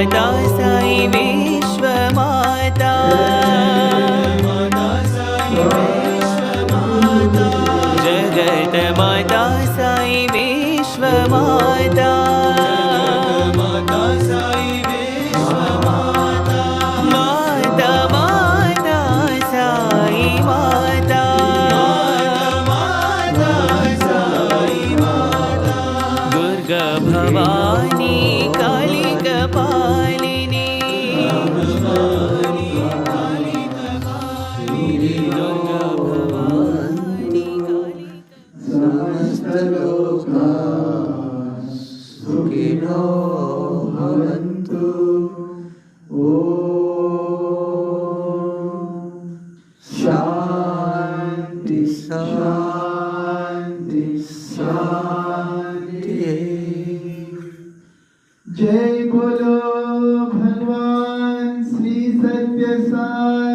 माता साई विश्वमाता जगत माता साई विश्वमाता माता माता साई माता दुर्गा भवानी काली कपालिनी दुर्गा भवानी काली समस्तलोका सुखिनो भवन्तु। शान्ति शान्ति शान्ति। जय बोलो भगवान श्री सत्य साई